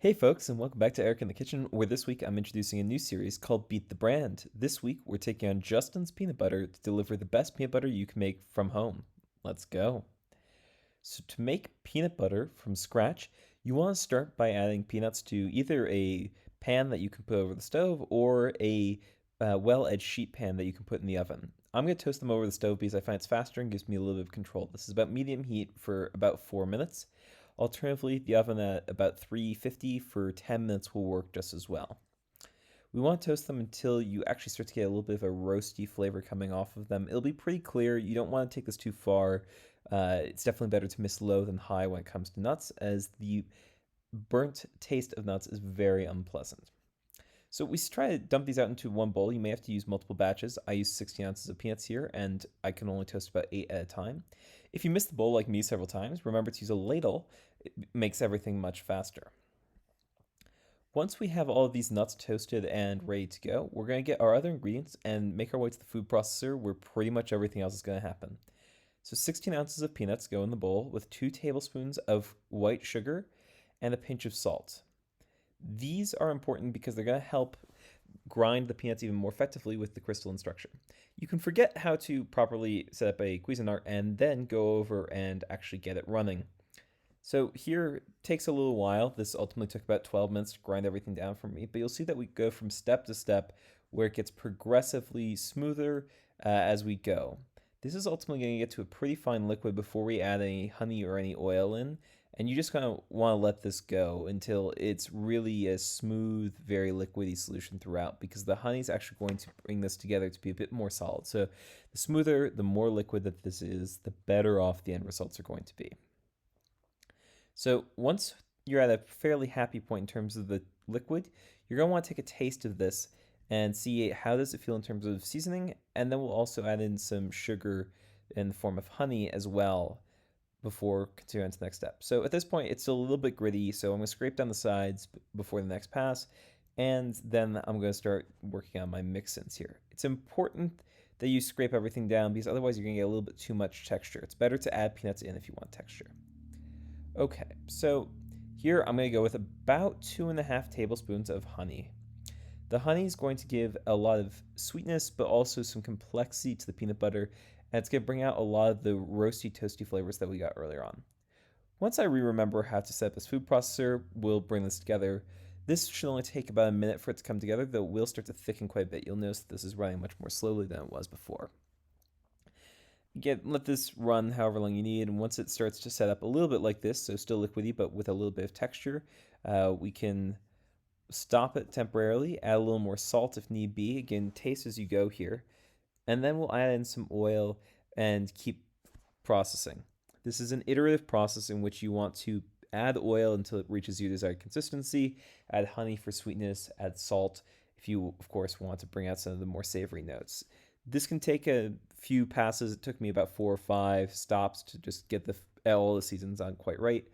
Hey folks, and welcome back to Eric in the Kitchen, where this week I'm introducing a new series called Beat the Brand. This week we're taking on Justin's Peanut Butter to deliver the best peanut butter you can make from home. Let's go. So, to make peanut butter from scratch, you want to start by adding peanuts to either a pan that you can put over the stove or a well edged sheet pan that you can put in the oven. I'm going to toast them over the stove because I find it's faster and gives me a little bit of control. This is about medium heat for about 4 minutes. Alternatively, the oven at about 350 for 10 minutes will work just as well. We want to toast them until you actually start to get a little bit of a roasty flavor coming off of them. It'll be pretty clear. You don't want to take this too far. It's definitely better to miss low than high when it comes to nuts, as the burnt taste of nuts is very unpleasant. So we try to dump these out into one bowl. You may have to use multiple batches. I use 16 ounces of peanuts here, and I can only toast about 8 at a time. If you miss the bowl like me several times, remember to use a ladle. It makes everything much faster. Once we have all of these nuts toasted and ready to go, we're going to get our other ingredients and make our way to the food processor where pretty much everything else is going to happen. So 16 ounces of peanuts go in the bowl with 2 tablespoons of white sugar and a pinch of salt. These are important because they're going to help grind the peanuts even more effectively with the crystalline structure. You can forget how to properly set up a Cuisinart and then go over and actually get it running. So here it takes a little while. This ultimately took about 12 minutes to grind everything down for me, but you'll see that we go from step to step where it gets progressively smoother as we go. This is ultimately going to get to a pretty fine liquid before we add any honey or any oil in, and you just kind of want to let this go until it's really a smooth, very liquidy solution throughout, because the honey is actually going to bring this together to be a bit more solid. So the smoother, the more liquid that this is, the better off the end results are going to be. So once you're at a fairly happy point in terms of the liquid, you're going to want to take a taste of this and see how does it feel in terms of seasoning, and then we'll also add in some sugar in the form of honey as well before continuing to the next step. So at this point, it's still a little bit gritty, so I'm going to scrape down the sides before the next pass, and then I'm going to start working on my mix-ins here. It's important that you scrape everything down because otherwise you're going to get a little bit too much texture. It's better to add peanuts in if you want texture. Okay, so here I'm going to go with about 2.5 tablespoons of honey. The honey is going to give a lot of sweetness, but also some complexity to the peanut butter, and it's going to bring out a lot of the roasty, toasty flavors that we got earlier on. Once I remember how to set up this food processor, we'll bring this together. This should only take about a minute for it to come together, though it will start to thicken quite a bit. You'll notice that this is running much more slowly than it was before. Let this run however long you need, and once it starts to set up a little bit like this, so still liquidy but with a little bit of texture, we can stop it temporarily, add a little more salt if need be. Again, taste as you go here. And then we'll add in some oil and keep processing. This is an iterative process in which you want to add oil until it reaches your desired consistency, add honey for sweetness, add salt if you, of course, want to bring out some of the more savory notes. This can take a few passes. It took me about 4 or 5 stops to just get all the seasons on quite right.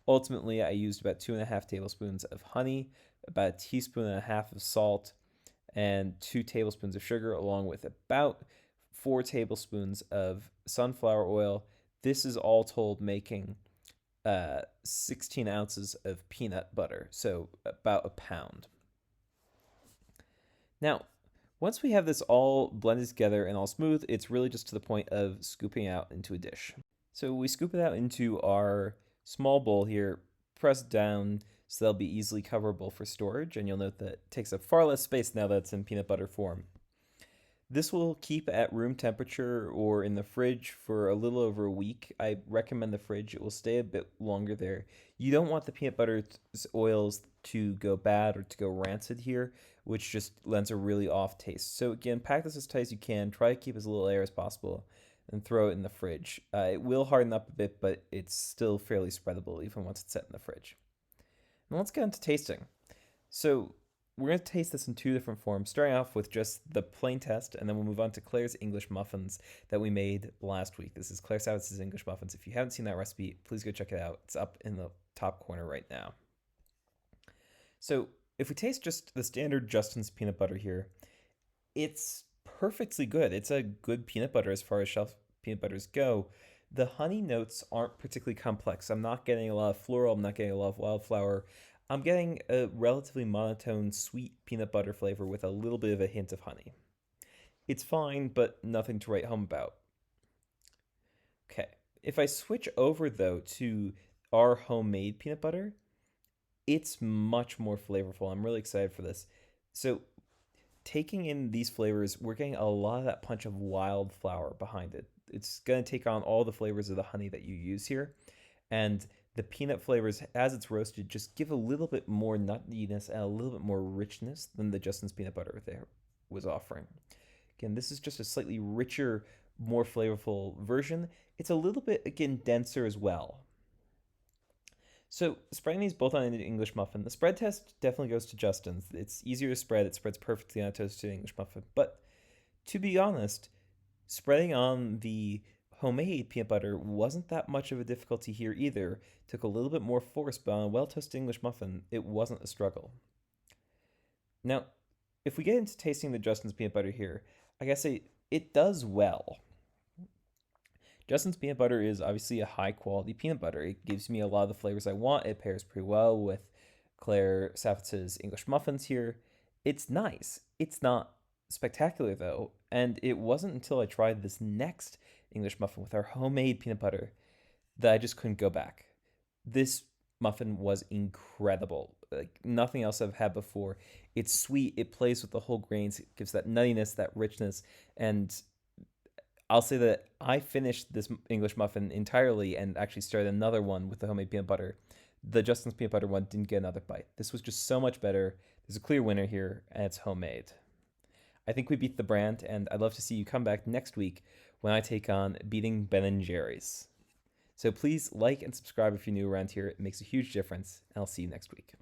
Ultimately, I used about 2.5 tablespoons of honey, about a teaspoon and a half of salt, and 2 tablespoons of sugar, along with about 4 tablespoons of sunflower oil. This is all told making 16 ounces of peanut butter, so about a pound. Now, once we have this all blended together and all smooth, it's really just to the point of scooping out into a dish. So we scoop it out into our small bowl here, press down so they'll be easily coverable for storage, and you'll note that it takes up far less space now that it's in peanut butter form. This will keep at room temperature or in the fridge for a little over a week. I recommend the fridge. It will stay a bit longer there. You don't want the peanut butter oils to go bad or to go rancid here, which just lends a really off taste. So again, pack this as tight as you can. Try to keep as little air as possible and throw it in the fridge. It will harden up a bit, but it's still fairly spreadable even once it's set in the fridge. Now let's get into tasting. So we're going to taste this in 2 different forms, starting off with just the plain test, and then we'll move on to Claire's English muffins that we made last week. This is Claire Savitz's English muffins. If you haven't seen that recipe, please go check it out. It's up in the top corner right now. So if we taste just the standard Justin's peanut butter here, it's perfectly good. It's a good peanut butter as far as shelf peanut butters go. The honey notes aren't particularly complex. I'm not getting a lot of floral. I'm not getting a lot of wildflower. I'm getting a relatively monotone, sweet peanut butter flavor with a little bit of a hint of honey. It's fine, but nothing to write home about. Okay, if I switch over though to our homemade peanut butter, it's much more flavorful. I'm really excited for this. So, taking in these flavors, we're getting a lot of that punch of wildflower behind it. It's going to take on all the flavors of the honey that you use here. And the peanut flavors, as it's roasted, just give a little bit more nuttiness and a little bit more richness than the Justin's peanut butter there was offering. Again, this is just a slightly richer, more flavorful version. It's a little bit, again, denser as well. So, spreading these both on an English muffin, the spread test definitely goes to Justin's. It's easier to spread, it spreads perfectly on a toasted English muffin. But to be honest, spreading on the homemade peanut butter wasn't that much of a difficulty here either. Took a little bit more force, but on a well toasted English muffin, it wasn't a struggle. Now, if we get into tasting the Justin's peanut butter here, I gotta say, it does well. Justin's peanut butter is obviously a high quality peanut butter. It gives me a lot of the flavors I want. It pairs pretty well with Claire Savitz's English muffins here. It's nice. It's not spectacular though, and it wasn't until I tried this next English muffin with our homemade peanut butter that I just couldn't go back. This muffin was incredible. Like nothing else I've had before. It's sweet, it plays with the whole grains, it gives that nuttiness, that richness, and I'll say that I finished this English muffin entirely and actually started another one with the homemade peanut butter. The Justin's peanut butter one didn't get another bite. This was just so much better. There's a clear winner here, and it's homemade. I think we beat the brand, and I'd love to see you come back next week when I take on beating Ben and Jerry's. So please like and subscribe if you're new around here. It makes a huge difference, and I'll see you next week.